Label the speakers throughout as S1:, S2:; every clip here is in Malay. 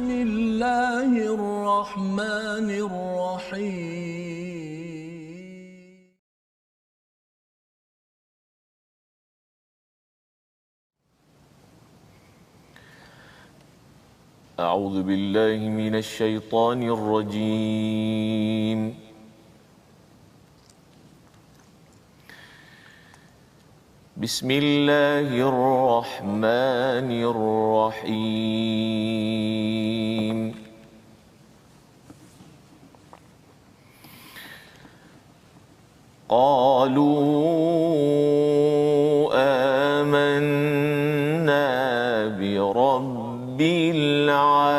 S1: بسم الله الرحمن الرحيم.
S2: أعوذ بالله من الشيطان الرجيم. بسم الله الرحمن الرحيم. قالوا آمنا برب العالمين.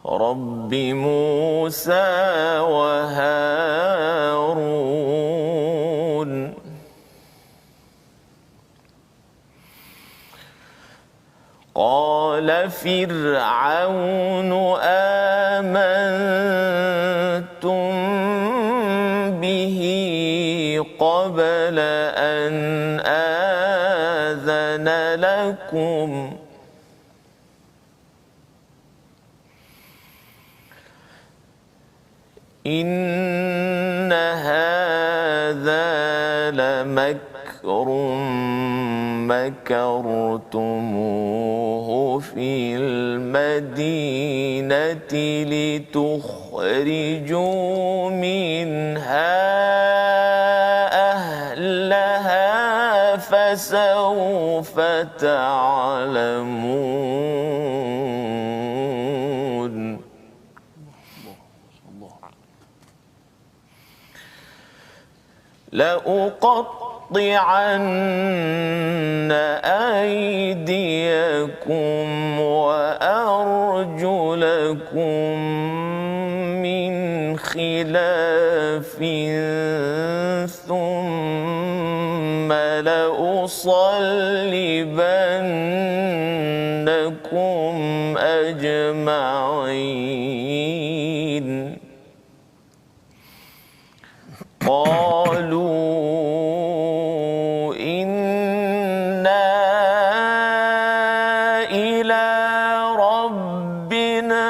S2: رب موسى وهارون. قال فرعون آمنتم به قبل أن آذن لكم إن هذا لمكر مكرتموه في المدينة لتخرجوا منها أهلها فسوف تعلمون. لأقطعن أيديكم وأرجلكم من خلاف ثم لأصلبنكم أجمعين. قالوا إنا إلى ربنا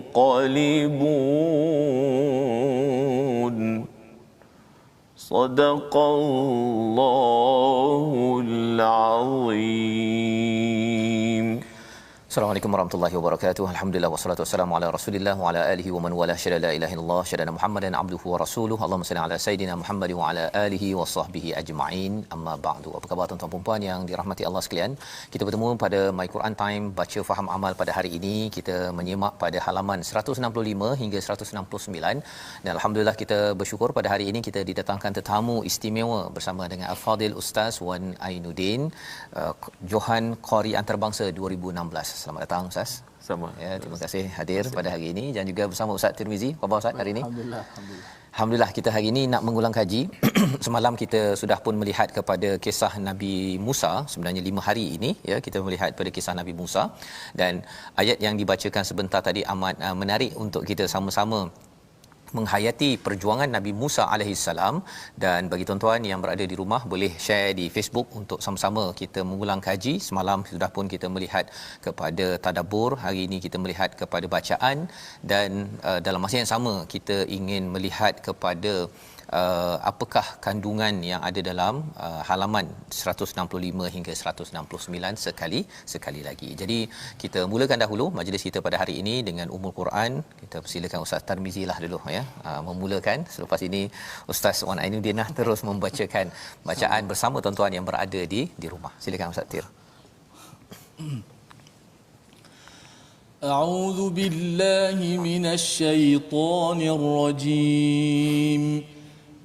S2: منقلبون. صدق الله العظيم.
S3: Assalamualaikum warahmatullahi wabarakatuh. Alhamdulillah wassalatu wassalamu ala Rasulillah wa ala alihi wa man wala syada la ilaha illallah syada Muhammadan abduhu wa rasuluhu. Allahumma salli ala sayidina Muhammad wa ala alihi wa sahbihi ajma'in. Amma ba'du. Apa khabar tuan-tuan dan puan yang dirahmati Allah sekalian? Kita bertemu pada My Quran Time baca faham amal pada hari ini. Kita menyimak pada halaman 165 hingga 169 dan alhamdulillah kita bersyukur pada hari ini kita didatangkan tetamu istimewa bersama dengan Al-Fadil Ustaz Wan Ainuddin, Johan Qari Antarabangsa 2016. Selamat datang Ustaz.
S2: Sama.
S3: Ya, terima kasih hadir pada hari ini dan juga bersama Ustaz Tirmizi. Apa khabar Ustaz hari ini? Alhamdulillah kita hari ini nak mengulang kaji. Semalam kita sudah pun melihat kepada kisah Nabi Musa, sebenarnya 5 hari ini ya kita melihat pada kisah Nabi Musa dan ayat yang dibacakan sebentar tadi amat menarik untuk kita sama-sama menghayati perjuangan Nabi Musa alaihissalam. Dan bagi tuan-tuan yang berada di rumah boleh share di Facebook untuk sama-sama kita mengulang kaji. Semalam sudah pun kita melihat kepada tadabbur, hari ini kita melihat kepada bacaan dan dalam masa yang sama kita ingin melihat kepada apakah kandungan yang ada dalam halaman 165 hingga 169 sekali lagi. Jadi kita mulakan dahulu majlis kita pada hari ini dengan Ummul Quran. Kita persilakan Ustaz Tarmizi lah dulu ya memulakan. Selepas ini Ustaz Wan Ainuddin terus membacakan bacaan bersama tuan-tuan yang berada di rumah. Silakan Ustaz Tir.
S1: A'udzu billahi minasy syaithanir rajim.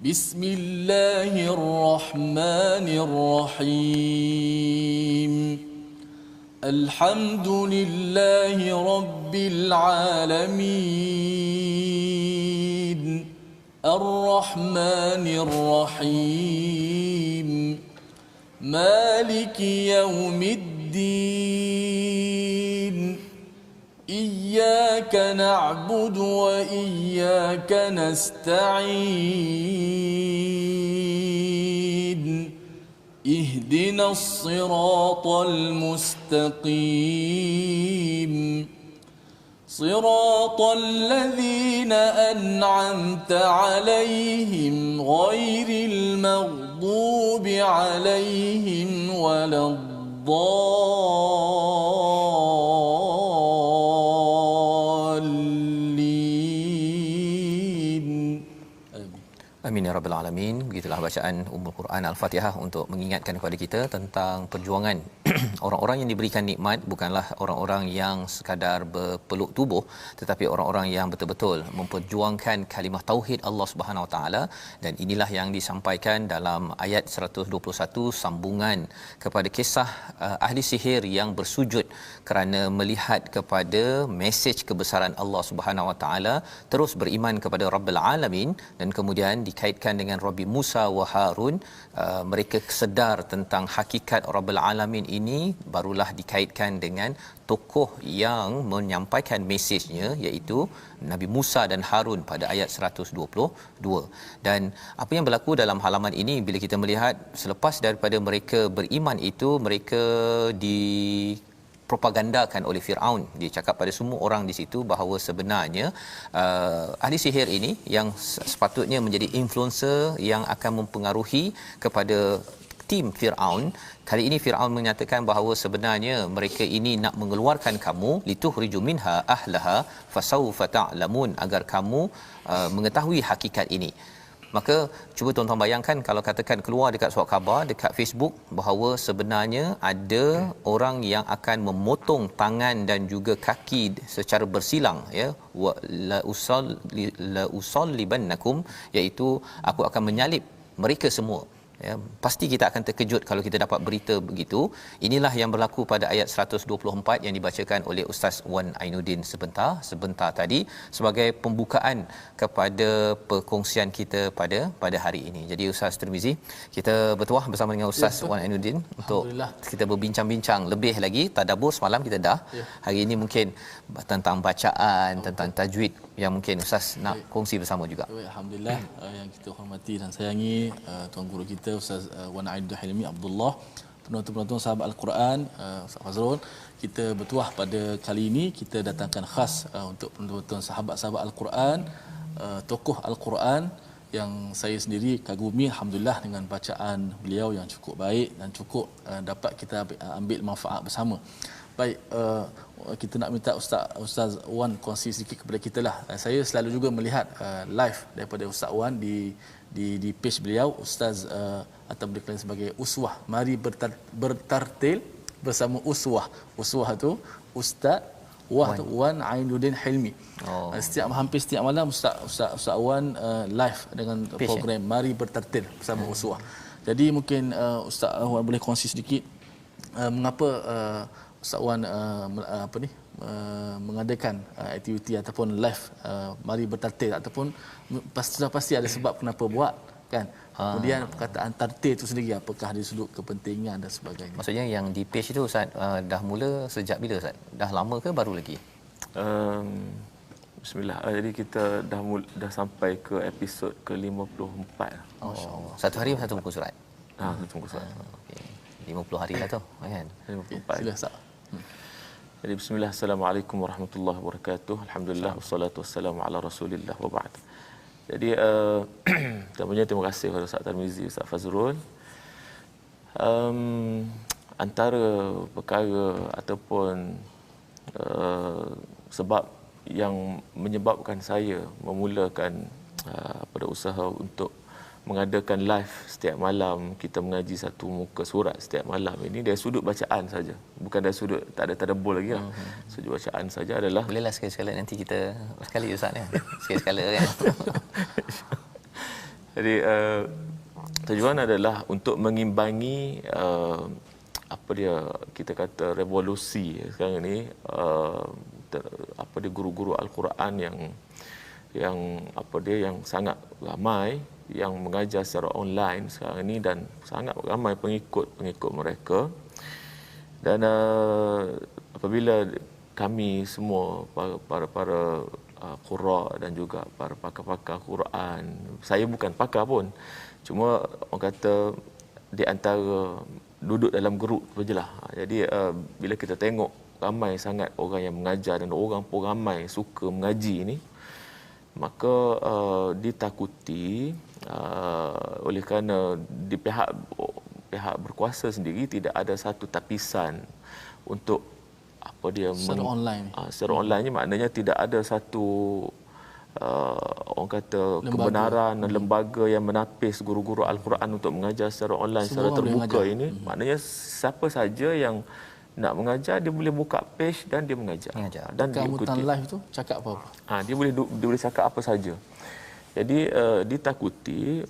S1: Bismillahirrahmanirrahim. Alhamdulillahi rabbil alamin. Ar-Rahmanir Rahim. Maliki yaumiddin. إياك إياك نعبد وإياك نستعين اهدنا الصراط المستقيم صراط الذين أنعمت عليهم غير المغضوب عليهم ولا الضالين.
S3: Amin ya rabbal alamin. Begitulah bacaan Ummul Quran Al-Fatihah untuk mengingatkan kepada kita tentang perjuangan orang-orang yang diberikan nikmat bukanlah orang-orang yang sekadar berpeluk tubuh, tetapi orang-orang yang betul-betul memperjuangkan kalimah tauhid Allah Subhanahu Wa Taala. Dan inilah yang disampaikan dalam ayat 121 sambungan kepada kisah ahli sihir yang bersujud kerana melihat kepada mesej kebesaran Allah Subhanahu Wa Taala, terus beriman kepada Rabbil Alamin, dan kemudian dikaitkan dengan Rabbi Musa wa Harun. Mereka sedar tentang hakikat Rabbil Alamin ini, barulah dikaitkan dengan tokoh yang menyampaikan mesejnya, iaitu Nabi Musa dan Harun pada ayat 122. Dan apa yang berlaku dalam halaman ini, bila kita melihat selepas daripada mereka beriman itu, mereka propagandakan oleh Firaun. Dia cakap pada semua orang di situ bahawa sebenarnya ahli sihir ini yang sepatutnya menjadi influencer yang akan mempengaruhi kepada tim Firaun. Kali ini Firaun menyatakan bahawa sebenarnya mereka ini nak mengeluarkan kamu lituhriju minha ahlaha fasawfa ta'lamun, agar kamu mengetahui hakikat ini. Maka cuba tuan-tuan bayangkan kalau katakan keluar dekat surat khabar, dekat Facebook, bahawa sebenarnya ada orang yang akan memotong tangan dan juga kaki secara bersilang, ya, la usallibannakum, iaitu aku akan menyalib mereka semua. Ya, pasti kita akan terkejut kalau kita dapat berita begitu. Inilah yang berlaku pada ayat 124 yang dibacakan oleh Ustaz Wan Ainuddin sebentar tadi sebagai pembukaan kepada perkongsian kita pada hari ini. Jadi Ustaz Tirmizi, kita bertuah bersama dengan Ustaz Wan Ainuddin untuk kita berbincang-bincang lebih lagi. Tadabbur semalam kita dah. Hari ini mungkin tentang bacaan, tentang tajwid yang mungkin Ustaz nak kongsi bersama juga.
S1: Alhamdulillah, yang kita hormati dan sayangi tuan guru kita Ustaz Wan Ainuddin Hilmi Abdullah, penonton-penonton sahabat Al-Quran, Ustaz Fazrul, kita bertuah pada kali ini kita datangkan khas untuk penonton sahabat-sahabat Al-Quran, tokoh Al-Quran yang saya sendiri kagumi alhamdulillah dengan bacaan beliau yang cukup baik dan cukup dapat kita ambil manfaat bersama. Baik, kita nak minta Ustaz Wan kongsi sedikit kepada kita lah. Saya selalu juga melihat live daripada Ustaz Wan di page beliau, Ustaz atau dikenal sebagai uswah. Mari bertartil bersama uswah. Uswah tu Ustaz Wan Ainuddin Hilmi. Hampir setiap malam Ustaz Wan live dengan program Mari Bertartil bersama uswah. Jadi mungkin Ustaz Wan boleh kongsi sedikit mengapa Ustaz Wan mengadakan aktiviti ataupun live Mari Bertartil, ataupun pasti ada sebab kenapa buat, kan? Kemudian perkataan tartil itu sendiri, apakah dari sudut kepentingan dan sebagainya?
S3: Maksudnya yang di page itu Ustaz dah mula sejak bila Ustaz? Dah lama ke baru lagi?
S4: Bismillah. Jadi kita dah sampai ke episod ke-54.
S3: Masya-Allah. Satu hari satu muka surat.
S4: Satu muka surat.
S3: Okey. 50 hari lah tu, kan?
S4: 54.
S1: Sila Ustaz.
S4: Jadi bismillah, assalamualaikum warahmatullahi wabarakatuh. Alhamdulillah wassalatu wassalamu ala Rasulillah wa ba'd. Jadi pertamanya terima kasih kepada Ustaz Tirmizi, Ustaz Fazrul. Antara perkara ataupun sebab yang menyebabkan saya memulakan pada usaha untuk mengadakan live setiap malam, kita mengaji satu muka surat setiap malam ini dari sudut bacaan saja, bukan dari sudut tak ada tadabbur lagi lah. Sudut bacaan saja adalah
S3: bolehlah sekali-sekala nanti kita sekali Ustaz ya. Sekali-sekala kan.
S4: Jadi tujuan adalah untuk mengimbangi kita kata revolusi sekarang ni, guru-guru Al-Quran yang sangat ramai yang mengajar secara online sekarang ini, dan sangat ramai pengikut mereka. Dan apabila kami semua para qurra dan juga para pakar-pakar Quran. Saya bukan pakar pun. Cuma orang kata di antara duduk dalam grup sajalah. Jadi bila kita tengok ramai sangat orang yang mengajar dan orang pun ramai suka mengaji ni, maka ditakuti oleh kerana di pihak berkuasa sendiri tidak ada satu tapisan untuk apa dia
S1: secara online.
S4: Secara online ni maknanya tidak ada satu orang kata kebenaran dan lembaga yang menapis guru-guru Al-Quran untuk mengajar secara online,
S1: semua
S4: secara terbuka ini.
S1: Maknanya
S4: Siapa saja yang nak mengajar, dia boleh buka page dan dia mengajar. Dan
S1: kemutan live tu cakap apa-apa.
S4: Dia boleh cakap apa saja. Jadi ditakuti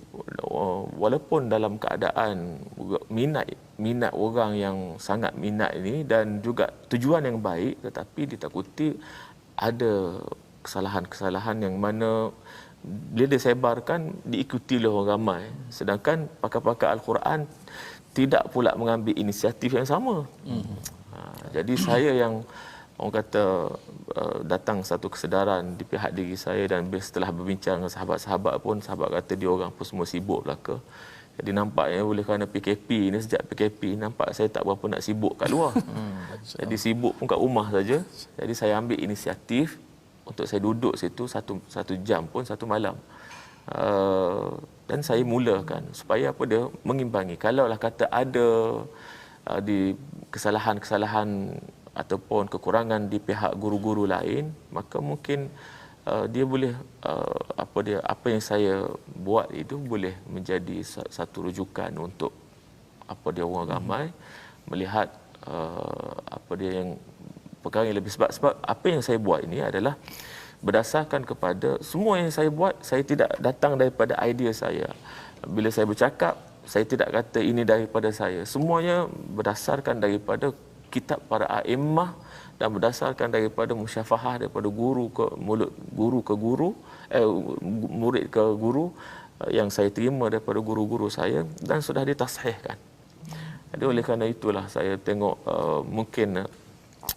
S4: walaupun dalam keadaan minat orang yang sangat minat ini dan juga tujuan yang baik, tetapi ditakuti ada kesalahan-kesalahan yang mana bila disebarkan diikuti oleh orang ramai, sedangkan pakar-pakar Al-Quran tidak pula mengambil inisiatif yang sama. Jadi saya yang orang kata datang satu kesedaran di pihak diri saya, dan setelah berbincang dengan sahabat-sahabat pun, sahabat kata dia orang pun semua sibuk belaka. Jadi nampaknya oleh kerana PKP ni, sejak PKP nampak saya tak berapa nak sibuk kat luar. Jadi sibuk pun kat rumah saja. Jadi saya ambil inisiatif untuk saya duduk situ satu jam pun satu malam. Dan saya mulakan supaya apa dia mengimbangi. Kalaulah kata ada di kesalahan-kesalahan ataupun kekurangan di pihak guru-guru lain, maka mungkin dia boleh apa yang saya buat itu boleh menjadi satu rujukan untuk apa dia orang ramai melihat apa dia yang perkara yang lebih, sebab apa yang saya buat ini adalah berdasarkan kepada semua yang saya buat. Saya tidak datang daripada idea saya. Bila saya bercakap, saya tidak kata ini daripada saya. Semuanya berdasarkan daripada kitab para a'immah dan berdasarkan daripada musyafahah daripada guru ke mulut, guru ke guru, murid ke guru, yang saya terima daripada guru-guru saya dan sudah ditashihkan. Jadi oleh kerana itulah saya tengok mungkin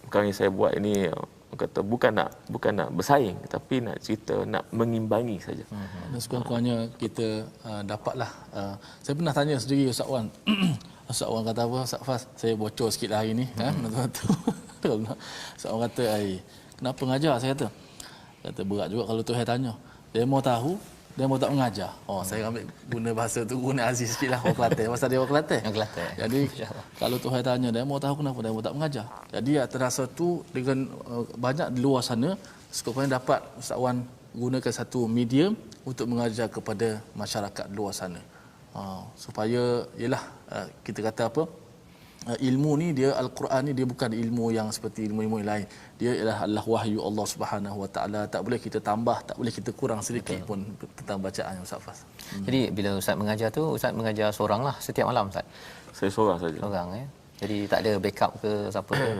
S4: perkara yang saya buat ini kata bukan nak bersaing, tapi nak cerita, nak mengimbangi saja.
S1: Dan sekurang-kurangnya kita dapatlah saya pernah tanya sendiri Ustaz Wan. Ustaz Wan kata apa? Ustaz Fas, saya bocor sikitlah hari ni, Ustaz Wan kata, kenapa mengajar? Saya kata berat juga kalau Tuhan tanya. Dia mau tahu, dia mau tak mengajar. Saya ambil guna bahasa tu, guna Aziz sikitlah, orang Kelantan. Pasal dia orang Kelantan. Jadi kalau Tuhan tanya, dia mau tahu kenapa dia mau tak mengajar. Jadi terasa tu dengan banyak di luar sana, sekurang-kurangnya dapat Ustaz Wan gunakan satu medium untuk mengajar kepada masyarakat di luar sana. Supaya ialah kita kata apa, ilmu ni dia, Al-Quran ni dia bukan ilmu yang seperti ilmu-ilmu lain. Dia adalah wahyu Allah Subhanahu Wa Taala. Tak boleh kita tambah, tak boleh kita kurang sedikit pun tentang bacaan Ustaz Fas.
S3: Jadi bila Ustaz mengajar tu, Ustaz mengajar seoranglah setiap malam Ustaz.
S4: Saya seorang saja.
S3: Seorang Jadi tak ada backup ke siapa ke?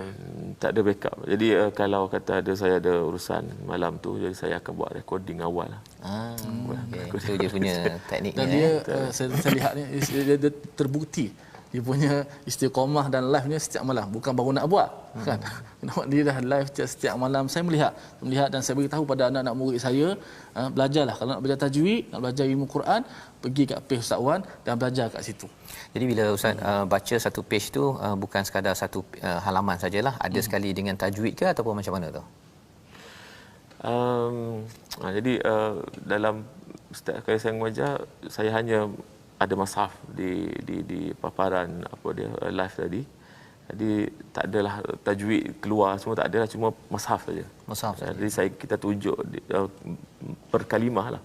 S4: Tak ada backup. Jadi kalau kata saya ada urusan malam tu, jadi saya akan buat recording awal.
S3: Itu dia punya tekniknya.
S1: Dan dia saya lihat ni dia terbukti. Dia punya istiqamah dan live-nya setiap malam, bukan baru nak buat kan. Nampak dia dah live setiap malam. Saya melihat dan saya beritahu pada anak-anak murid saya, belajarlah kalau nak belajar tajwid, nak belajar ilmu Quran, pergi kat page Ustaz Wan dan belajar kat situ.
S3: Jadi bila Ustaz baca satu page tu bukan sekadar satu halaman sajalah, ada sekali dengan tajwid ke ataupun macam mana tu?
S4: Jadi dalam setiap kali saya mengajar, saya hanya ada mushaf di paparan apa dia live tadi. Jadi tak adalah tajwid keluar semua, tak adalah, cuma mushaf saja.
S3: Mushaf saja.
S4: Jadi kita tunjuk per kalimah lah.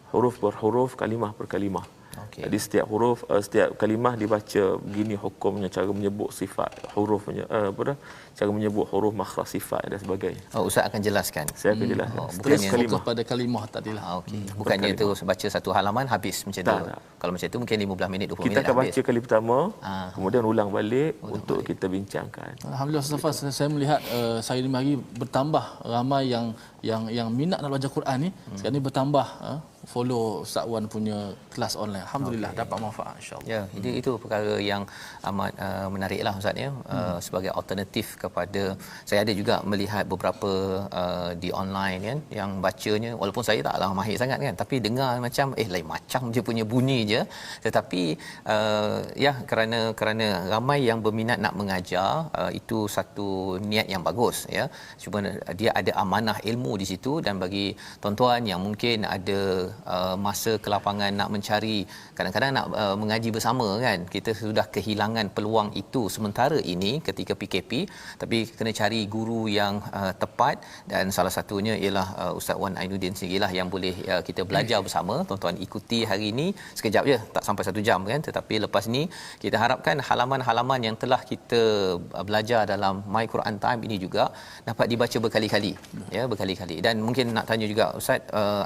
S4: Huruf per huruf, kalimah per kalimah. Jadi setiap huruf, setiap kalimah dibaca begini hukumnya, cara menyebut sifat hurufnya, cara menyebut huruf makhraj sifat dan sebagainya.
S3: Ustaz akan jelaskan.
S4: Saya akan jelaskan.
S1: Terus fokus pada kalimah tadilah.
S3: Bukannya itu baca satu halaman habis macam tu. Kalau macam itu mungkin 15 minit 20
S4: kita
S3: minit
S4: akan
S3: habis.
S4: Baca kali pertama, kemudian ulang balik untuk kita bincangkan.
S1: Alhamdulillah Ustaz Fas, saya melihat saya ni hari bertambah ramai yang minat nak belajar Quran ni. Sekarang ni bertambah follow Ustaz Wan punya kelas online. Alhamdulillah dapat manfaat insya-Allah.
S3: Ya, itu perkara yang amat menariklah Ustaz ya. Sebagai alternatif kepada, saya ada juga melihat beberapa di online kan yang bacanya, walaupun saya taklah mahir sangat kan, tapi dengar macam lain macam je punya bunyi je, tetapi ya kerana ramai yang berminat nak mengajar, itu satu niat yang bagus ya. Cuma dia ada amanah ilmu di situ, dan bagi tuan-tuan yang mungkin ada masa kelapangan nak mencari, kadang-kadang nak mengaji bersama kan, kita sudah kehilangan peluang itu sementara ini ketika PKP, tapi kena cari guru yang tepat, dan salah satunya ialah Ustaz Wan Ainuddin sendirilah yang boleh kita belajar bersama. Tuan-tuan ikuti hari ini sekejap je, tak sampai 1 jam kan, tetapi lepas ni kita harapkan halaman-halaman yang telah kita belajar dalam My Quran Time ini juga dapat dibaca berkali-kali ya, berkali-kali. Dan mungkin nak tanya juga Ustaz,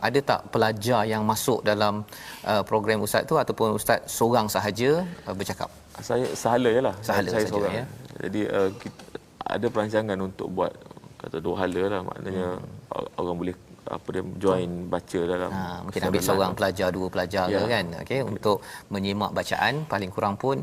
S3: ada tak pelajar yang masuk dalam program Ustaz tu, ataupun Ustaz seorang sahaja bercakap?
S4: Saya sahala je lah.
S3: Sahala
S4: saya
S3: saja,
S4: seorang.
S3: ya.
S4: Jadi kita ada perancangan untuk buat kata 2 hala lah, maknanya orang boleh join baca dalam
S3: mungkin ambil seorang pelajar, 2 pelajar ke kan, okey, untuk menyimak bacaan, paling kurang pun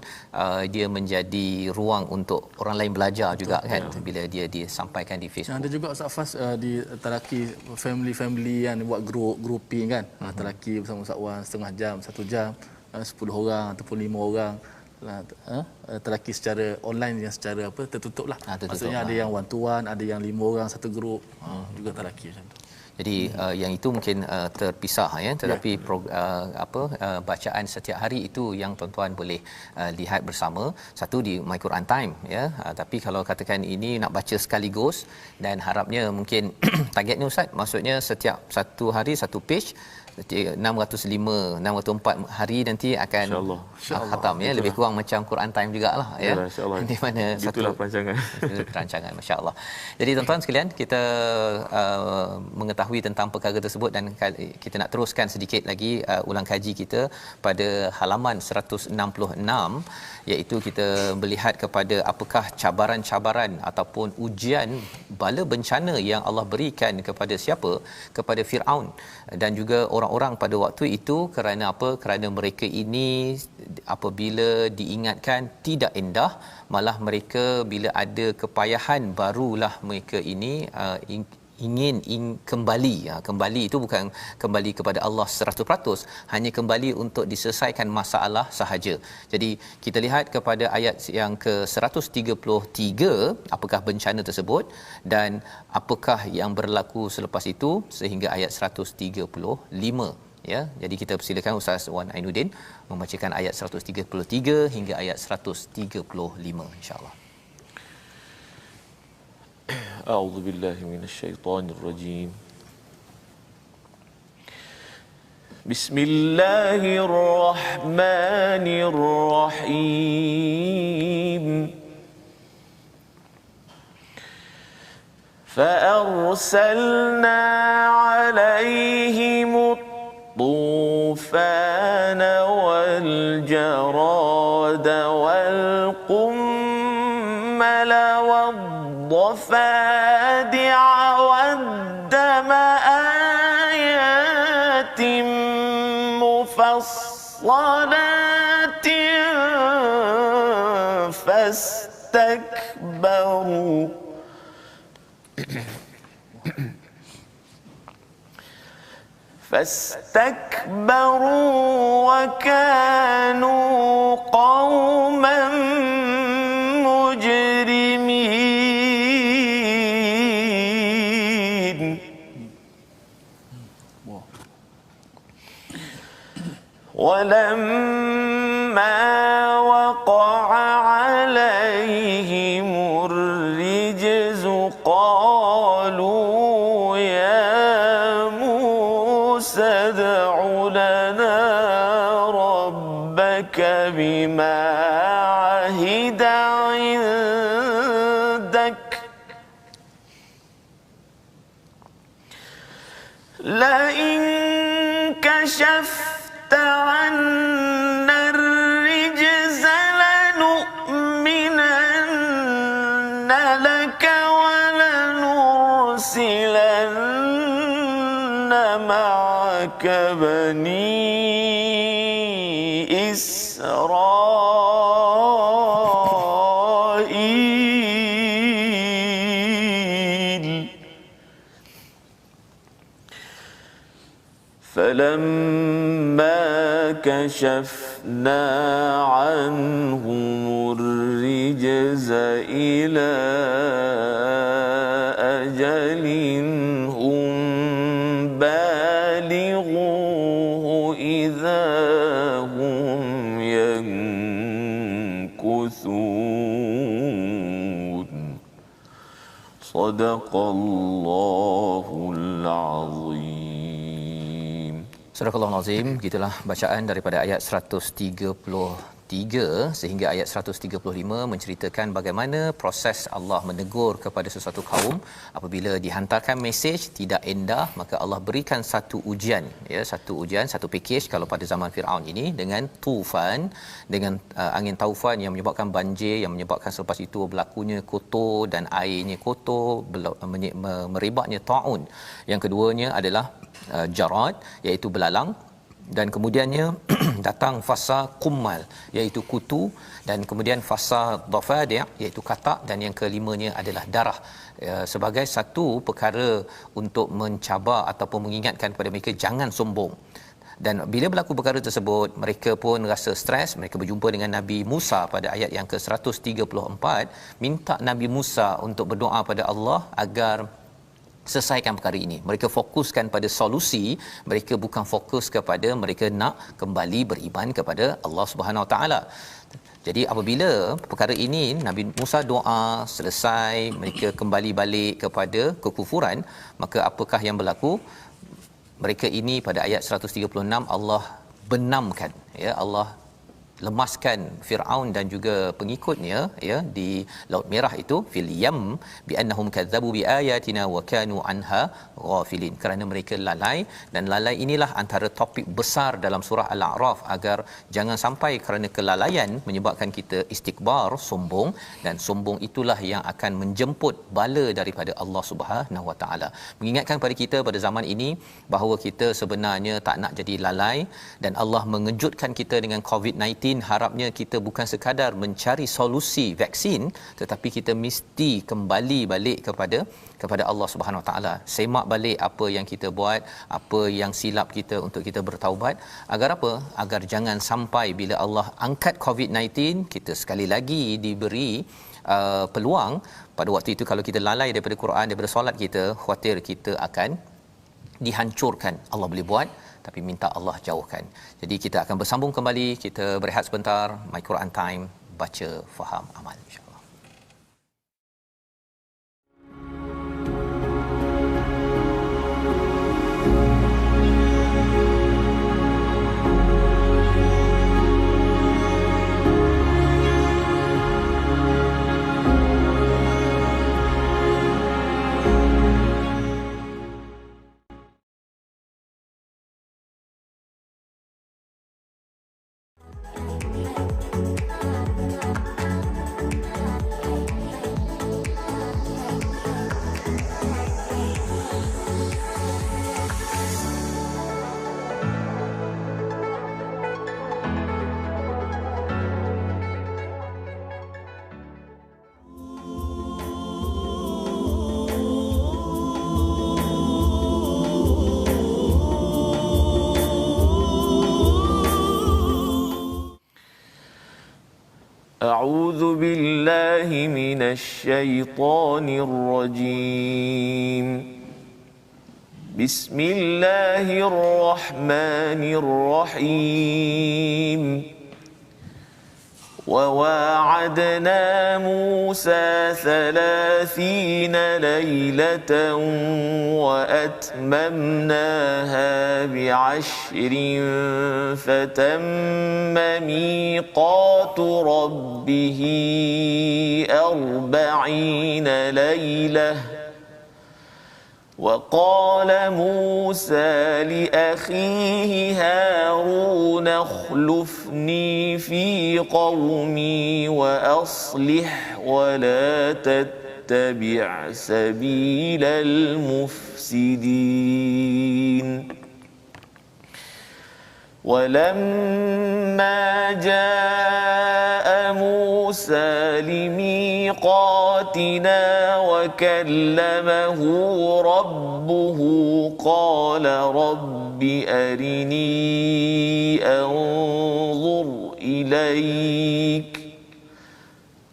S3: dia menjadi ruang untuk orang lain belajar juga kan, bila dia disampaikan di Facebook.
S1: Ada juga Ustaz Fas di Taraki family yang buat grouping kan, Taraki bersama Ustaz Wan setengah jam, 1 jam, 10 orang ataupun 5 orang. Taraki secara online yang secara tertutup lah. Maksudnya ada yang one to one, ada yang 5 orang satu grup, juga taraki macam tu.
S3: Jadi yang itu mungkin terpisah ya, tetapi bacaan setiap hari itu yang tuan-tuan boleh lihat bersama, satu di My Quran Time ya. Tapi kalau katakan ini nak baca sekaligus, dan harapnya mungkin targetnya Ustaz, maksudnya setiap satu hari satu page, 604 hari nanti akan khatam ya, lebih kurang macam Quran Time jugalah ya. Di mana
S4: itulah
S3: perancangan masya-Allah. Jadi tuan-tuan sekalian, kita mengetahui tentang perkara tersebut, dan kita nak teruskan sedikit lagi ulang kaji kita pada halaman 166, iaitu kita melihat kepada apakah cabaran-cabaran ataupun ujian bala bencana yang Allah berikan kepada siapa? Kepada Firaun dan juga orang-orang pada waktu itu. Kerana apa? Kerana mereka ini apabila diingatkan tidak indah, malah mereka bila ada kepayahan barulah mereka ini ingin kembali itu bukan kembali kepada Allah 100%, hanya kembali untuk diselesaikan masalah sahaja. Jadi kita lihat kepada ayat yang ke-133, apakah bencana tersebut dan apakah yang berlaku selepas itu sehingga ayat 135 ya. Jadi kita persilakan Ustaz Wan Ainuddin membacakan ayat 133 hingga ayat 135 insya-Allah.
S4: A'udzu billahi minasyaitonir rajim. Bismillahirrahmanirrahim. فأرسلنا عليهم الطوفان والجراد والقمل والضفادع والدم آيات مفصلات فاستكبروا وكانوا قوما مجرمين. ولما وقع عليهم الرجز قالوا يا موسى ادع لنا ربك بما عهد عندك لئن كشفت عنا الرجز لنؤمنن لك ولنرسلن معك
S2: بني إسرائيل فلما كشفنا عنهم الرجز إلى أجل هم بالغوه إذا هم ينكثون صدق الله العظيم.
S3: Surah Al-Azim, gitulah bacaan daripada ayat 133 sehingga ayat 135 menceritakan bagaimana proses Allah menegur kepada sesuatu kaum apabila dihantarkan mesej tidak endah, maka Allah berikan satu ujian, ya, satu package kalau pada zaman Firaun ini dengan tufan, dengan angin taufan yang menyebabkan banjir, yang menyebabkan selepas itu berlakunya kotor dan airnya kotor, merebaknya taun. Yang keduanya adalah jarad, iaitu belalang, dan kemudiannya datang fasa kummal, iaitu kutu, dan kemudian fasa dhafadi', iaitu katak, dan yang kelimanya adalah darah, sebagai satu perkara untuk mencabar ataupun mengingatkan kepada mereka jangan sombong. Dan bila berlaku perkara tersebut, mereka pun rasa stres. Mereka berjumpa dengan Nabi Musa pada ayat yang ke-134, minta Nabi Musa untuk berdoa pada Allah agar selesaikan perkara ini. Mereka fokuskan pada solusi, mereka bukan fokus kepada mereka nak kembali beriman kepada Allah Subhanahu Wa Taala. Jadi apabila perkara ini Nabi Musa doa selesai, mereka kembali balik kepada kekufuran, maka apakah yang berlaku? Mereka ini pada ayat 136 Allah benamkan, ya, Allah lemaskan Firaun dan juga pengikutnya, ya, di Laut Merah itu, fil yam bi annahum kadzabu bi ayatina wa kanu anha ghafilin, kerana mereka lalai. Dan lalai inilah antara topik besar dalam surah Al-A'raf, agar jangan sampai kerana kelalaian menyebabkan kita istikbar, sombong, dan sombong itulah yang akan menjemput bala daripada Allah Subhanahu Wa Taala. Mengingatkan pada kita pada zaman ini bahawa kita sebenarnya tak nak jadi lalai, dan Allah mengejutkan kita dengan COVID-19. Harapnya kita bukan sekadar mencari solusi vaksin, tetapi kita mesti kembali balik kepada Allah Subhanahu Wa Taala. Semak balik apa yang kita buat, apa yang silap kita, untuk kita bertaubat. Agar apa? Agar jangan sampai bila Allah angkat COVID-19, kita sekali lagi diberi peluang. Pada waktu itu kalau kita lalai daripada Quran, daripada solat kita, khawatir kita akan dihancurkan. Allah boleh buat, tapi minta Allah jauhkan. Jadi kita akan bersambung kembali. Kita berehat sebentar. My Quran Time, baca, faham, amal, insya-Allah.
S2: أعوذ بالله من الشيطان الرجيم. بسم الله الرحمن الرحيم. وواعدنا موسى 30 ليلة وأتممناها ب10 فتم ميقات ربه 40 ليلة. وقال موسى لأخيه هارون اخلفني في قومي وأصلح ولا تتبع سبيل المفسدين. ولما جاء موسى لميقاتنا وكلمه ربه قال رب أرني أنظر إليك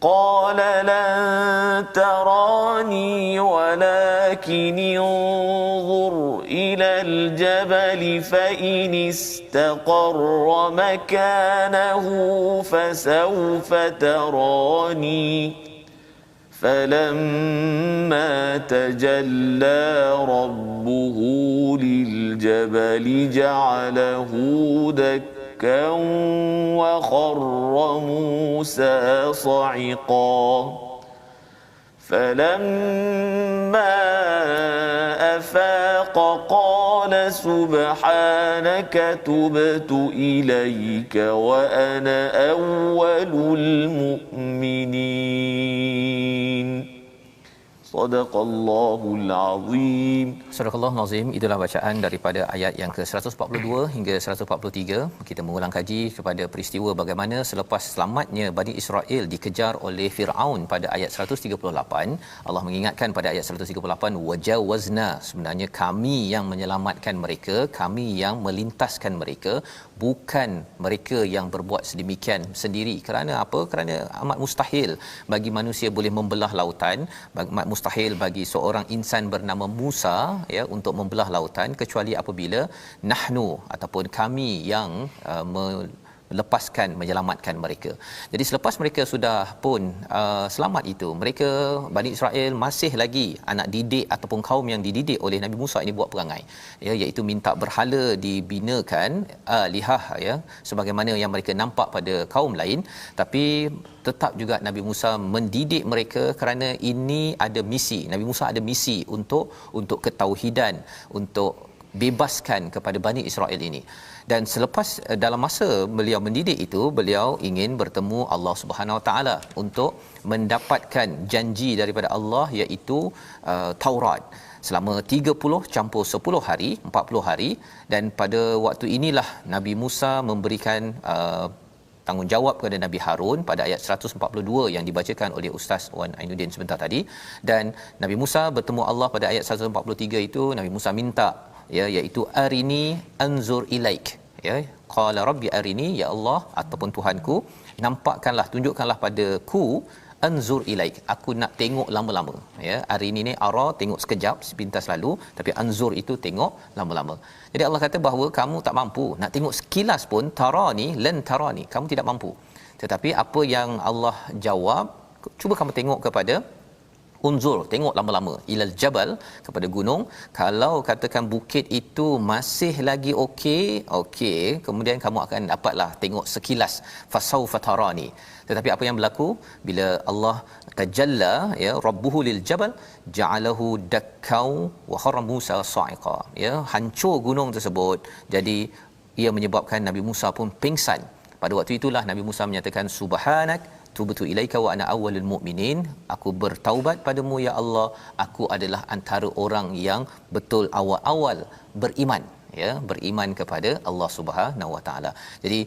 S2: قال لن تراني ولكن انظر إلى الجبل فإن استقر مكانه فسوف تراني فلما تجلى ربه للجبل جعله دكا وخر موسى صعقا فلما أفاق قال سبحانك تبت إليك وأنا أول المؤمنين صدق الله العظيم.
S3: Surah Al-Azim, itulah bacaan daripada ayat yang ke-142 hingga 143. Kita mengulang kaji kepada peristiwa bagaimana selepas selamatnya Bani Israel dikejar oleh Firaun pada ayat 138. Allah mengingatkan pada ayat 138, wajawazna, sebenarnya kami yang menyelamatkan mereka, kami yang melintaskan mereka, bukan mereka yang berbuat sedemikian sendiri. Kerana apa? Kerana amat mustahil bagi manusia boleh membelah lautan, amat mustahil bagi seorang insan bernama Musa ya untuk membelah lautan kecuali apabila nahnu ataupun kami yang melepaskan, menyelamatkan mereka. Jadi selepas mereka sudah pun selamat itu, mereka Bani Israel masih lagi anak didik ataupun kaum yang dididik oleh Nabi Musa ini buat perangai ya, iaitu minta berhala dibinakan lihah ya, sebagaimana yang mereka nampak pada kaum lain. Tapi tetap juga Nabi Musa mendidik mereka kerana ini ada misi. Nabi Musa ada misi untuk ketauhidan, untuk bebaskan kepada Bani Israel ini. Dan selepas dalam masa beliau mendidik itu, beliau ingin bertemu Allah Subhanahu Wa Taala untuk mendapatkan janji daripada Allah, iaitu Taurat selama 30 campur 10 hari, 40 hari. Dan pada waktu inilah Nabi Musa memberikan tanggungjawab kepada Nabi Harun pada ayat 142 yang dibacakan oleh Ustaz Wan Ainuddin sebentar tadi. Dan Nabi Musa bertemu Allah pada ayat 143 itu, Nabi Musa minta ya, iaitu arini anzur ilaik ya, qala rabbi arini, ya Allah ataupun Tuhanku, nampakkanlah, tunjukkanlah padaku, anzur ilaik, aku nak tengok lama-lama ya. Arini ni ara, tengok sekejap sepintas lalu, tapi anzur itu tengok lama-lama. Jadi Allah kata bahawa kamu tak mampu nak tengok sekilas pun, tarani lan tarani, kamu tidak mampu. Tetapi apa yang Allah jawab, cuba kamu tengok kepada unzur, tengok lama-lama, ilal jabal, kepada gunung. Kalau katakan bukit itu masih lagi okey, kemudian kamu akan dapatlah tengok sekilas, fasaufa tarani. Tetapi apa yang berlaku bila Allah tajalla ya rabbuhu lil jabal ja'alahu dakkau wa kharra Musa sa'iqa ya, hancur gunung tersebut. Jadi ia menyebabkan Nabi Musa pun pingsan. Pada waktu itulah Nabi Musa menyatakan subhanak tubtu ilaika wa ana awwalul mu'minin, aku bertaubat padamu ya Allah, aku adalah antara orang yang betul awal-awal beriman ya, beriman kepada Allah Subhanahu Wa Taala. Jadi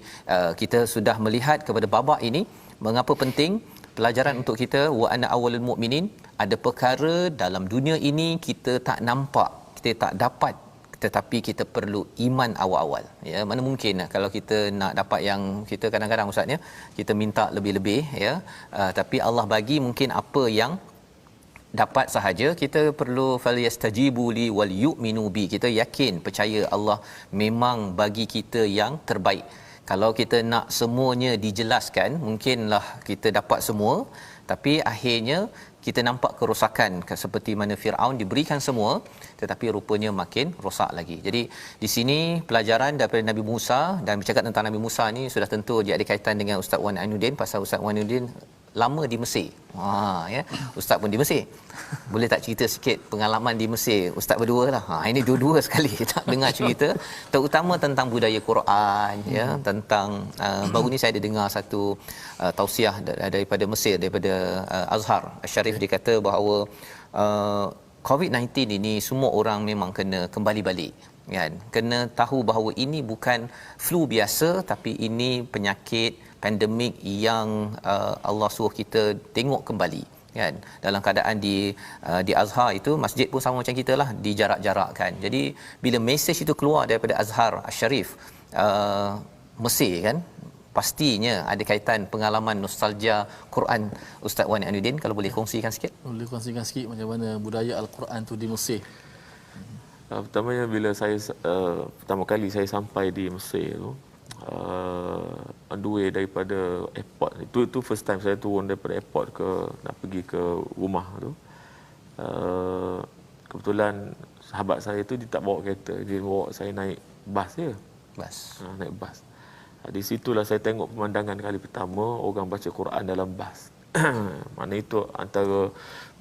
S3: kita sudah melihat kepada babak ini mengapa penting pelajaran untuk kita, wa ana awwalul mu'minin. Ada perkara dalam dunia ini kita tak nampak, kita tak dapat, tetapi kita perlu iman awal-awal ya. Mana mungkin kalau kita nak dapat yang kita kadang-kadang ustaz ya, kita minta lebih-lebih ya, tapi Allah bagi mungkin apa yang dapat sahaja. Kita perlu falyastajibu li wal yu'minu bi, kita yakin, percaya Allah memang bagi kita yang terbaik. Kalau kita nak semuanya dijelaskan, mungkinlah kita dapat semua, tapi akhirnya kita nampak kerosakan seperti mana Firaun diberikan semua tetapi rupanya makin rosak lagi. Jadi di sini pelajaran daripada Nabi Musa, dan bercakap tentang Nabi Musa ni sudah tentu dia ada kaitan dengan Ustaz Wan Ainuddin, pasal Ustaz Wan Ainuddin lama di Mesir. Ya, ustaz pun di Mesir. Boleh tak cerita sikit pengalaman di Mesir ustaz berdua lah. Ini dua-dua sekali tak dengar cerita terutama tentang budaya Quran ya, tentang baru ni saya ada dengar satu tausiah daripada Mesir, daripada Azhar Syarif. Dia kata bahawa COVID-19 ini semua orang memang kena kembali balik kan. Kena tahu bahawa ini bukan flu biasa, tapi ini penyakit pandemik yang Allah suruh kita tengok kembali, kan. Dalam keadaan di Azhar itu, masjid pun sama macam kita lah, dijarak-jarakkan. Jadi bila mesej itu keluar daripada Azhar Asy-Syarif Mesir, kan, pastinya ada kaitan pengalaman nostalgia Quran. Ustaz Wan Ainuddin, kalau boleh kongsikan sikit.
S1: Boleh kongsikan sikit macam mana budaya Al-Quran tu di Mesir?
S4: Pertamanya bila saya pertama kali saya sampai di Mesir tu, on the way daripada airport, itu first time saya turun daripada airport nak pergi ke rumah tu. Kebetulan sahabat saya tu dia tak bawa kereta, dia bawa saya naik bas je. Naik bas. Di situlah saya tengok pemandangan kali pertama orang baca Quran dalam bas. Mana itu antara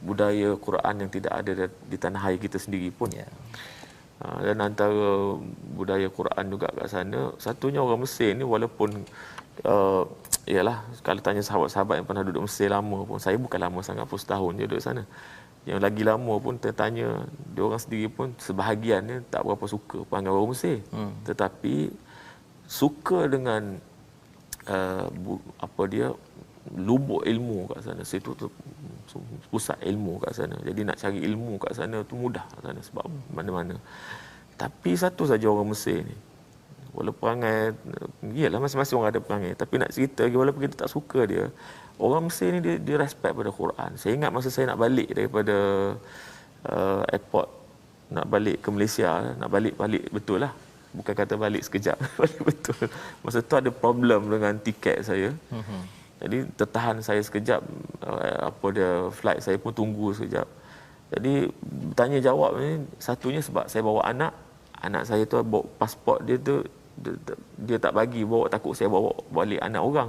S4: budaya Quran yang tidak ada di tanah air kita sendiri pun. Dan antara budaya Quran juga kat sana, satunya orang Mesir ni walaupun ialah kalau tanya sahabat-sahabat yang pernah duduk Mesir lama pun, saya bukan lama sangat pun, setahun je duduk sana. Yang lagi lama pun tertanya, dia orang sendiri pun sebahagiannya tak berapa suka perangai orang Mesir. Tetapi suka dengan lubuk ilmu kat sana. Situ tu pusat ilmu kat sana. Jadi nak cari ilmu kat sana tu mudah kat sana sebab mana-mana. Tapi satu saja orang Mesir ni, walaupun perangai, iyalah masing-masing orang ada perangai, tapi nak cerita lagi, walaupun kita tak suka dia, orang Mesir ni dia respect pada Quran. Saya ingat masa saya nak balik daripada airport, nak balik ke Malaysia, nak balik betul lah, bukan kata balik sekejap, balik betul. Masa tu ada problem dengan tiket saya. Jadi tertahan saya sekejap, flight saya pun tunggu sekejap. Jadi tanya jawab ni, satunya sebab saya bawa anak saya tu bawa pasport dia tu, dia tak bagi bawa, takut saya bawa balik anak orang.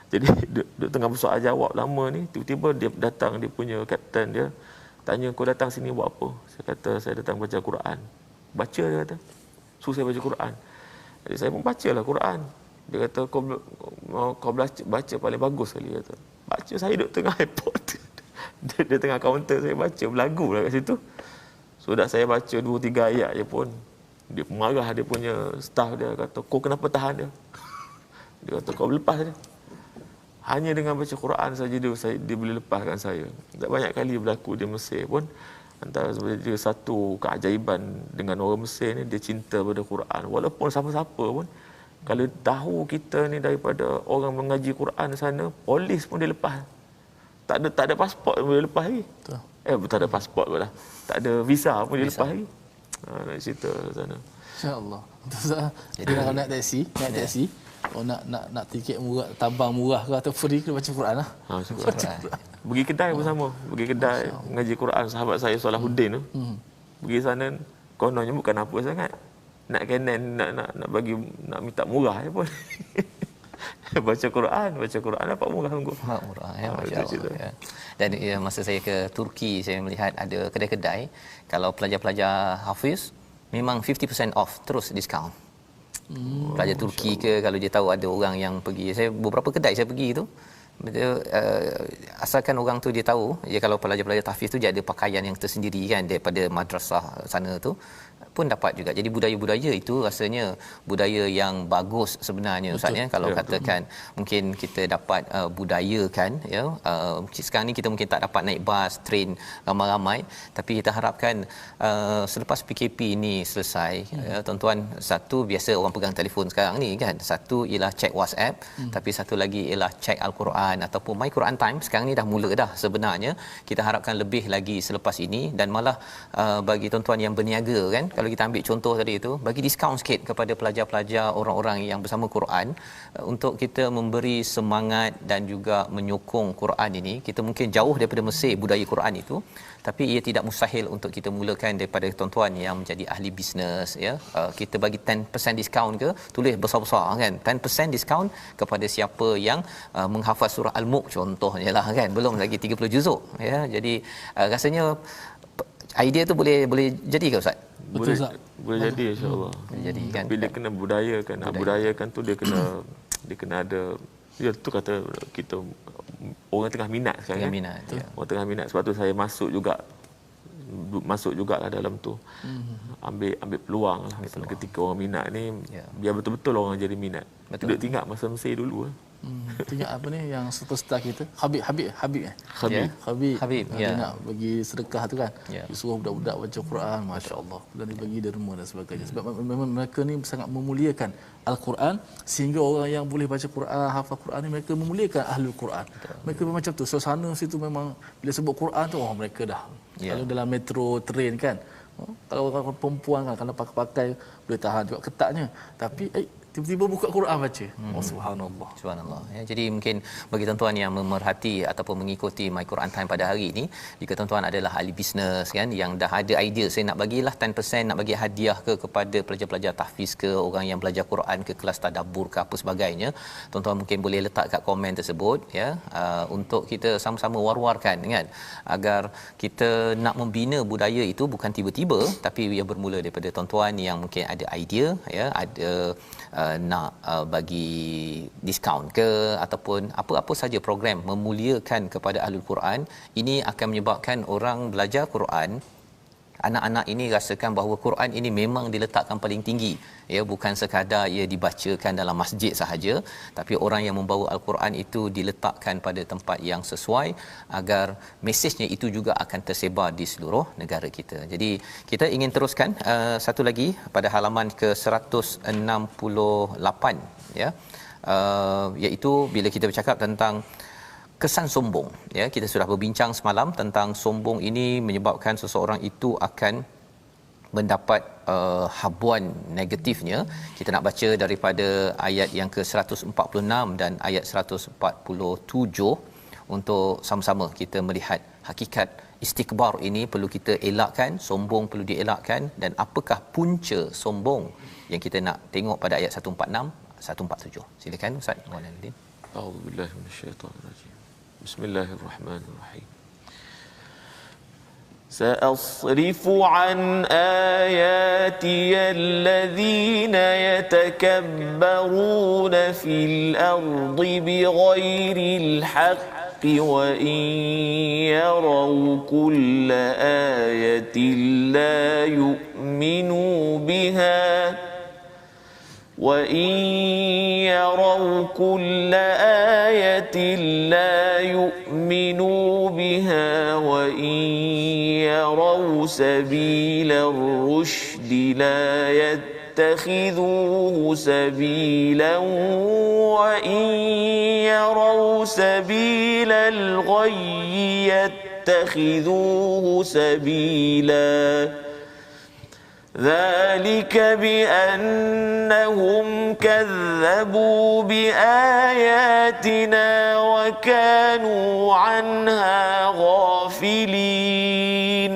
S4: Jadi dia tengah bersoal jawab lama ni, tiba-tiba dia datang, dia punya kapten dia tanya, kau datang sini buat apa? Saya kata saya datang baca Quran. Baca, dia kata. Suruh saya baca Quran. Jadi saya pun bacalah Quran. Dia kata kau baca paling bagus sekali, kata. Baca, saya duduk tengah airport. dia tengah kaunter, saya baca berlagu lah kat situ. So dah saya baca 2-3 ayat je pun, dia marah, dia punya staff dia kata, kau kenapa tahan dia? Dia kata kau lepas dia. Hanya dengan baca Quran saja dia boleh lepaskan saya. Tak banyak kali berlaku di Mesir pun. Antara sebenarnya satu keajaiban dengan orang Mesir ni, dia cinta pada Quran. Walaupun siapa-siapa pun, kalau tahu kita ni daripada orang mengaji Quran sana, polis pun dia lepas. Tak ada pasport pun dia lepas lagi. Tak ada pasport pun lah. Tak ada visa pun dia lepas lagi. Nak cerita sana.
S1: InsyaAllah. Jadi kalau naik taksi, nak tiket murah, tabang murah ke atau free, kena baca Quran lah. Pergi kedai pun sama. Pergi kedai mengaji Quran, sahabat saya Salahuddin tu. Pergi sana, kononnya bukan apa sangat. Nak kanan, nak bagi, nak minta murah je pun. baca Quran dapat murah sungguh.
S3: Murah ya, masya-Allah. Ya. Dan masa saya ke Turki, saya melihat ada kedai-kedai, kalau pelajar-pelajar hafiz memang 50% off, terus diskaun. Pelajar Turki ke, kalau dia tahu ada orang yang pergi, saya beberapa kedai saya pergi tu, asalkan orang tu dia tahu, kalau pelajar-pelajar tahfiz tu dia ada pakaian yang tersendiri kan daripada madrasah sana tu pun dapat juga. Jadi budaya-budaya itu rasanya budaya yang bagus sebenarnya, Ustaz ya. Kalau katakan mungkin kita dapat budayakan ya, sekarang ni kita mungkin tak dapat naik bas, train ramai-ramai, tapi kita harapkan selepas PKP ini selesai ya, tuan-tuan, satu biasa orang pegang telefon sekarang ni kan, satu ialah check WhatsApp, tapi satu lagi ialah check Al-Quran ataupun My Quran Time. Sekarang ni dah mula dah sebenarnya. Kita harapkan lebih lagi selepas ini, dan malah bagi tuan-tuan yang berniaga kan, kalau kita ambil contoh tadi itu, bagi diskaun sikit kepada pelajar-pelajar, orang-orang yang bersama Quran, untuk kita memberi semangat dan juga menyokong Quran ini. Kita mungkin jauh daripada Mesir budaya Quran itu, tapi ia tidak mustahil untuk kita mulakan daripada tuan-tuan yang menjadi ahli bisnes ya. Kita bagi 10% diskaun ke, tulis besar-besar kan, 10% diskaun kepada siapa yang menghafaz surah Al-Mulk contohnya lah kan, belum lagi 30 juzuk ya. Jadi rasanya idea tu boleh jadi ke Ustaz?
S1: Betul Ustaz.
S4: Boleh jadi insya-Allah.
S3: Jadi kan,
S4: bila kena budayakan, budayakan tu dia kena ada, dia tu kata kita orang tengah minat sekarang kan. Orang tengah minat, sebab tu saya masuk juga lah dalam tu. ambil peluang lah. Ketika orang minat ni, biar betul-betul orang jadi minat. Duduk tinggal masa Mesir dulu lah.
S1: Tengok apa ni yang superstar kita Habib
S3: Habib,
S1: dia nak bagi sedekah tu kan,
S3: Ya.
S1: dia suruh budak-budak baca Quran, masya-Allah, dan dia bagi derma dan sebagainya, sebab memang mereka ni sangat memuliakan Al-Quran, sehingga orang yang boleh baca Quran, hafal Quran ni mereka memuliakan Ahlul Quran. Mereka memang macam tu, suasana situ memang bila sebut Quran tu mereka dah. Kalau dalam metro train kan, kalau orang perempuan kan kalau pakai boleh tahan juga ketatnya, tapi tiba-tiba buka Quran baca. Subhanallah.
S3: Subhanallah. Ya, jadi mungkin bagi tuan-tuan yang memerhati ataupun mengikuti My Quran Time pada hari ini, jika tuan-tuan adalah ahli bisnes kan yang dah ada idea, saya nak bagilah 10%, nak bagi hadiah kepada pelajar-pelajar tahfiz ke, orang yang belajar Quran ke, kelas tadabbur ke apa sebagainya, tuan-tuan mungkin boleh letak kat komen tersebut ya, untuk kita sama-sama war-warkan kan, agar kita nak membina budaya itu bukan tiba-tiba, tapi ia bermula daripada tuan-tuan yang mungkin ada idea ya, ada nak bagi diskaun ke ataupun apa-apa saja program memuliakan kepada Ahlul Quran, ini akan menyebabkan orang belajar Quran, anak-anak ini rasakan bahawa Quran ini memang diletakkan paling tinggi ya, bukan sekadar ia dibacakan dalam masjid sahaja, tapi orang yang membawa Al-Quran itu diletakkan pada tempat yang sesuai agar mesejnya itu juga akan tersebar di seluruh negara kita. Jadi kita ingin teruskan satu lagi pada halaman ke 168 ya, iaitu bila kita bercakap tentang kesan sombong ya. Kita sudah berbincang semalam tentang sombong ini menyebabkan seseorang itu akan mendapat habuan negatifnya. Kita nak baca daripada ayat yang ke 146 dan ayat 147 untuk sama-sama kita melihat hakikat istikbar ini perlu kita elakkan, sombong perlu dielakkan, dan apakah punca sombong yang kita nak tengok pada ayat 146 147. Silakan Ustaz Muhammad.
S4: A'udzubillahi minasyaitanirrajim. Bismillahirrahmanirrahim. سأصرف عن آياتي الذين يتكبرون في الأرض بغير الحق وإن يروا كل آية لا يؤمنوا بها وَإِنْ يَرَوْا كُلَّ آيَةٍ لَا يُؤْمِنُوا بِهَا وَإِنْ يَرَوْا سَبِيلَ الرُّشْدِ لَا يَتَّخِذُوهُ سَبِيلًا وَإِنْ يَرَوْا سَبِيلَ الْغَيِّ يَتَّخِذُوهُ سَبِيلًا ذلك بأنهم كذبوا بآياتنا وكانوا عنها غافلين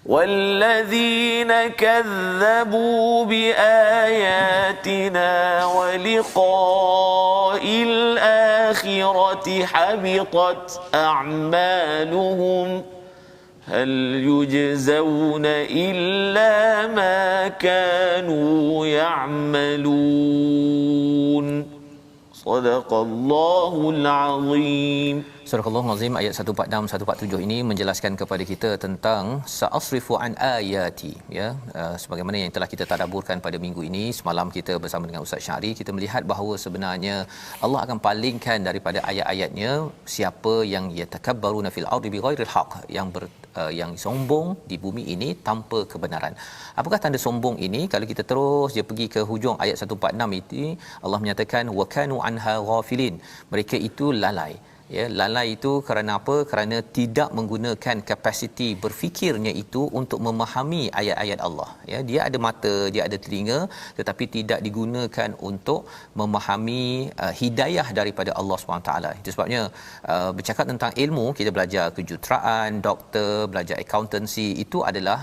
S4: والذين كذبوا بآياتنا ولقاء الآخرة حبطت أعمالهم هل يجزون إلا ما كانوا يعملون صدق الله العظيم.
S3: Surah Al-Azim ayat 146 147 ini menjelaskan kepada kita tentang sa'asrifu an ayati ya, sebagaimana yang telah kita tadabburkan pada minggu ini. Semalam kita bersama dengan Ustaz Syari, kita melihat bahawa sebenarnya Allah akan palingkan daripada ayat-ayatnya siapa yang yatakabbaruna fil ardi bighairil haqq, yang sombong di bumi ini tanpa kebenaran. Apakah tanda sombong ini? Kalau kita terus je pergi ke hujung ayat 146 itu, Allah menyatakan wa kanu anha ghafilin, mereka itu lalai. Ya, lalai itu kerana apa? Kerana tidak menggunakan kapasiti berfikirnya itu untuk memahami ayat-ayat Allah. Ya, dia ada mata, dia ada telinga, tetapi tidak digunakan untuk memahami hidayah daripada Allah SWT. Itu sebabnya bercakap tentang ilmu, kita belajar kejuruteraan, doktor, belajar accountancy, itu adalah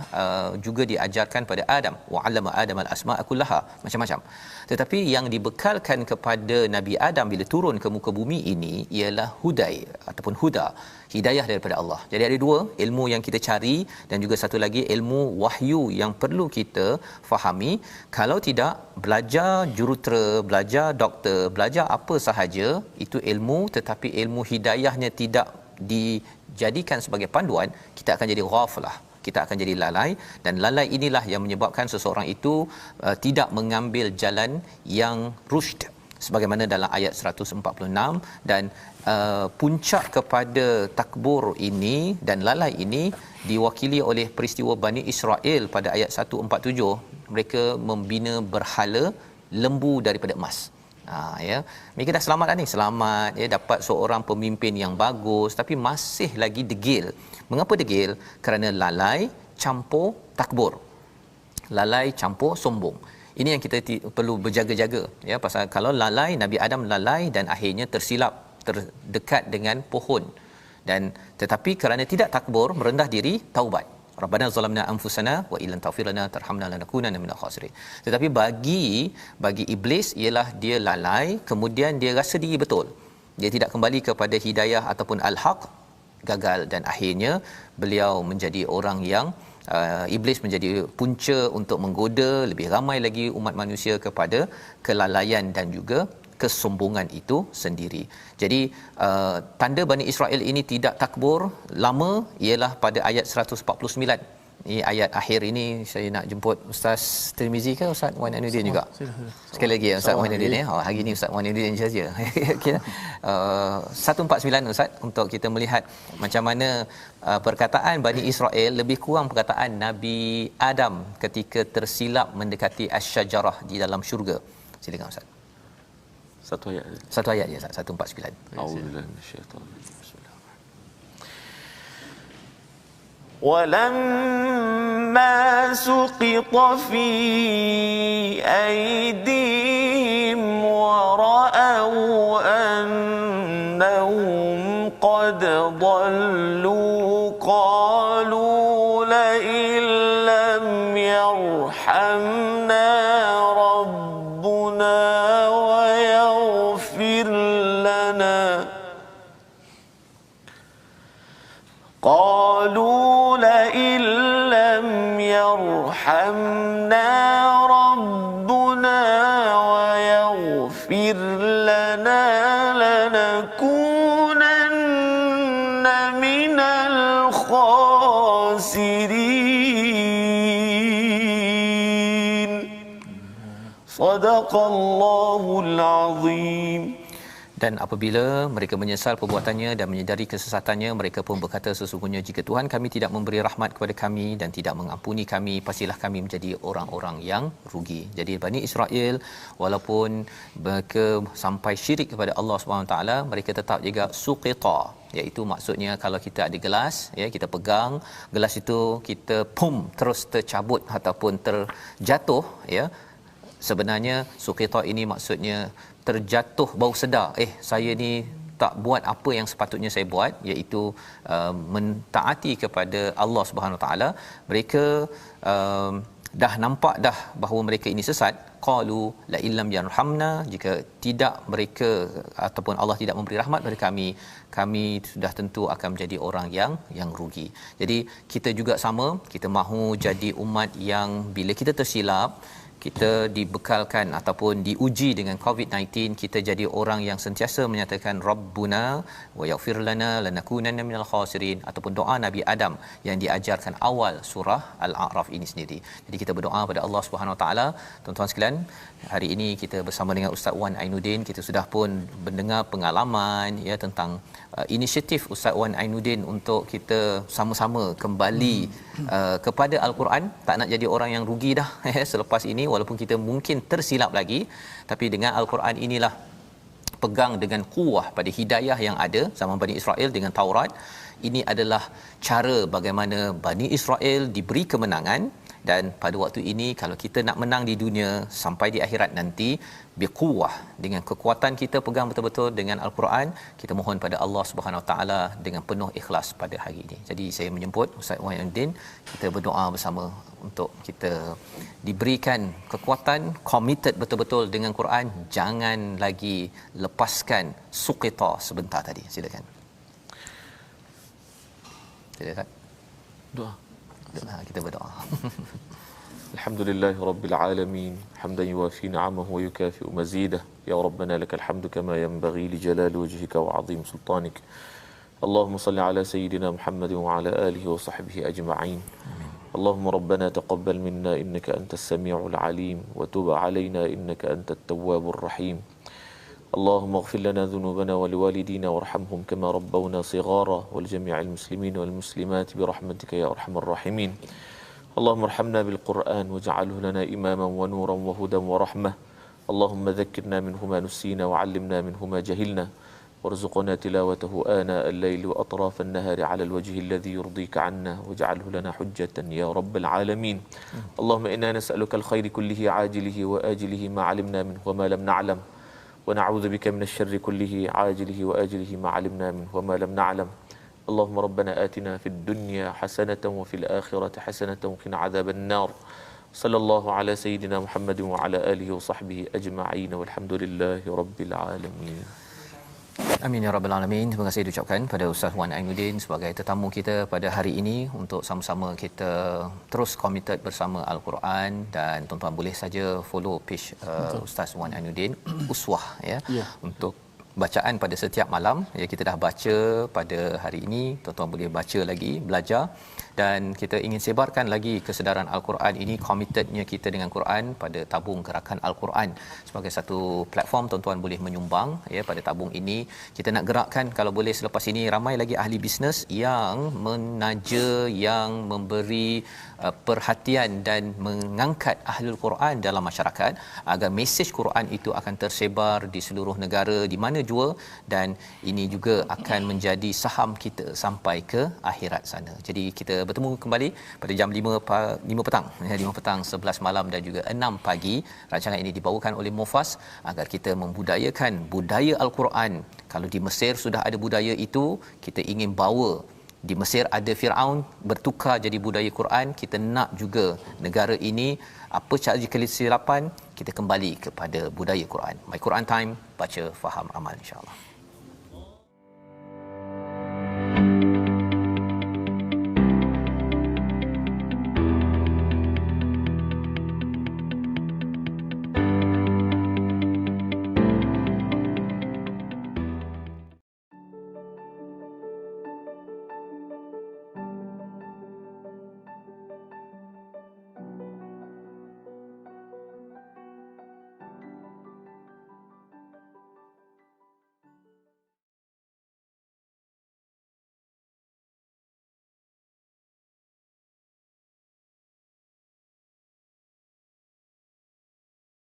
S3: juga diajarkan pada Adam. Wa 'allama Adam al-asma'a kullaha, macam-macam. Tetapi yang dibekalkan kepada Nabi Adam bila turun ke muka bumi ini ialah hudai ataupun huda, hidayah daripada Allah. Jadi ada dua ilmu yang kita cari, dan juga satu lagi ilmu wahyu yang perlu kita fahami. Kalau tidak, belajar jurutera, belajar doktor, belajar apa sahaja, itu ilmu, tetapi ilmu hidayahnya tidak dijadikan sebagai panduan, kita akan jadi ghafilah. kita akan jadi lalai, dan lalai inilah yang menyebabkan seseorang itu tidak mengambil jalan yang rusyd sebagaimana dalam ayat 146. Dan puncak kepada takbur ini dan lalai ini diwakili oleh peristiwa Bani Israel pada ayat 147. Mereka membina berhala lembu daripada emas. Ya, mereka dah selamat dah ni, selamat ya, dapat seorang pemimpin yang bagus, tapi masih lagi degil. Mengapa degil? Kerana lalai campur takbur, lalai campur sombong. Ini yang kita perlu berjaga-jaga ya, pasal kalau lalai, Nabi Adam lalai dan akhirnya tersilap, terdekat dengan pohon, dan tetapi kerana tidak takbur, merendah diri, taubat. Rabbana zalamna anfusana wa illam taghfir lana tarhamna lanakunanna minal khasirin. Tetapi bagi iblis ialah dia lalai, kemudian dia rasa diri betul, dia tidak kembali kepada hidayah ataupun al-haq, gagal, dan akhirnya beliau menjadi orang yang iblis menjadi punca untuk menggoda lebih ramai lagi umat manusia kepada kelalaian dan juga kesombongan itu sendiri. Jadi tanda Bani Israel ini tidak takbur lama ialah pada ayat 149. Ini ayat akhir ini saya nak jemput Ustaz Tirmizi ke Ustaz Wan Ainuddin juga. Sekali lagi ya Ustaz Wan Ainuddin ya. Hari ini Ustaz Wan Ainuddin saja. Okey. 149 Ustaz, untuk kita melihat macam mana perkataan Bani Israel lebih kurang perkataan Nabi Adam ketika tersilap mendekati asy-syajarah di dalam syurga. Silakan Ustaz. Satu ayat je Ustaz, 149.
S4: A'udzubillahi minasyaitanir rajim.
S2: ولما سقط في أيديهم ورأوا أنهم قد ضلوا قالوا لئن لم يرحمنا ربنا ويغفر لنا لئن لم يرحمنا ربنا ويغفر لنا لنكونن من الخاسرين صدق الله العظيم.
S3: Dan apabila mereka menyesal perbuatannya dan menyedari kesesatannya, mereka pun berkata, sesungguhnya jika Tuhan kami tidak memberi rahmat kepada kami dan tidak mengampuni kami, pastilah kami menjadi orang-orang yang rugi. Jadi Bani Israel walaupun mereka sampai syirik kepada Allah SWT, mereka tetap juga suqita, iaitu maksudnya kalau kita ada gelas ya, kita pegang gelas itu, kita terus tercabut ataupun terjatuh ya. Sebenarnya suqita ini maksudnya terjatuh bau sedar, saya ni tak buat apa yang sepatutnya saya buat, iaitu mentaati kepada Allah Subhanahu Wa Taala. Mereka dah nampak dah bahawa mereka ini sesat. Qalu la illam yarhamna, jika tidak mereka ataupun Allah tidak memberi rahmat kepada kami sudah tentu akan menjadi orang yang rugi. Jadi kita juga sama, kita mahu jadi umat yang bila kita tersilap, kita dibekalkan ataupun diuji dengan COVID-19, kita jadi orang yang sentiasa menyatakan Rabbuna wa yaghfir lana lanakunanna minal khasirin, ataupun doa Nabi Adam yang diajarkan awal surah Al-A'raf ini sendiri. Jadi kita berdoa pada Allah Subhanahu Wa Taala. Tuan-tuan sekalian, hari ini kita bersama dengan Ustaz Wan Ainuddin, kita sudah pun mendengar pengalaman ya tentang inisiatif Ustaz Wan Ainuddin untuk kita sama-sama kembali kepada Al-Quran. Tak nak jadi orang yang rugi dah selepas ini, walaupun kita mungkin tersilap lagi, tapi dengan Al-Quran inilah, pegang dengan kuah pada hidayah yang ada zaman Bani Israel dengan Taurat. Ini adalah cara bagaimana Bani Israel diberi kemenangan, dan pada waktu ini kalau kita nak menang di dunia sampai di akhirat nanti, biquwah, dengan kekuatan kita pegang betul-betul dengan Al-Quran, kita mohon pada Allah Subhanahu Wa Taala dengan penuh ikhlas pada hari ini. Jadi saya menjemput Ustaz Wan Ainuddin, kita berdoa bersama untuk kita diberikan kekuatan, committed betul-betul dengan Quran, jangan lagi lepaskan suqita sebentar tadi. Silakan. Silakan.
S4: Doa.
S3: Kita berdoa.
S4: Alhamdulillahi Rabbil Alamin, hamdan yuwafi ni'amahu wa yukafi'u mazidah. Ya Rabbana lakal hamdu kama yanbaghi li jalali wajhika wa 'azim sultanik. اللهم صل على سيدنا محمد وعلى آله وصحبه أجمعين. اللهم ربنا تقبل منا إنك أنت السميع العليم وتب علينا إنك أنت التواب الرحيم. اللهم اغفر لنا ذنوبنا ولوالدينا وارحمهم كما ربونا صغارا ولجميع المسلمين والمسلمات برحمتك يا أرحم الراحمين. اللهم ارحمنا بالقرآن واجعله لنا إماما ونورا وهدى ورحمة. اللهم ذكرنا منه ما نسينا وعلمنا منه ما جهلنا وارزقنا تلاوته آناء الليل وأطراف النهار على الوجه الذي يرضيك عنا واجعله لنا حجة يا رب العالمين. اللهم إنا نسألك الخير كله عاجله وآجله ما علمنا منه وما لم نعلم ونعوذ بك من الشر كله عاجله وآجله ما علمنا منه وما لم نعلم. اللهم ربنا آتنا في الدنيا حسنة وفي الآخرة حسنة وقنا عذاب النار. صلى الله على سيدنا محمد وعلى آله وصحبه أجمعين والحمد لله رب العالمين.
S3: Amin ya rabbal alamin. Terima kasih diucapkan pada Ustaz Wan Ainuddin sebagai tetamu kita pada hari ini untuk sama-sama kita terus committed bersama Al-Quran, dan tuan-tuan boleh saja follow page Ustaz Wan Ainuddin Uswah ya, untuk bacaan pada setiap malam ya. Kita dah baca pada hari ini, tuan-tuan boleh baca lagi, belajar, dan kita ingin sebarkan lagi kesedaran Al-Quran ini, committednya kita dengan Quran pada tabung gerakan Al-Quran sebagai satu platform. Tuan-tuan boleh menyumbang ya pada tabung ini. Kita nak gerakkan kalau boleh selepas ini ramai lagi ahli bisnes yang menaja, yang memberi perhatian dan mengangkat ahlul Quran dalam masyarakat agar mesej Quran itu akan tersebar di seluruh negara di mana jua, dan ini juga akan menjadi saham kita sampai ke akhirat sana. Jadi kita bertemu kembali pada jam 5 petang ya, 5 petang, 11 malam dan juga 6 pagi. Rancangan ini dibawakan oleh Mufas agar kita membudayakan budaya Al-Quran. Kalau di Mesir sudah ada budaya itu, kita ingin bawa di Mesir ada Firaun bertukar jadi budaya Quran. Kita nak juga negara ini apa cara kesilapan, kita kembali kepada budaya Quran. My Quran Time, baca, faham, amal, insya-Allah.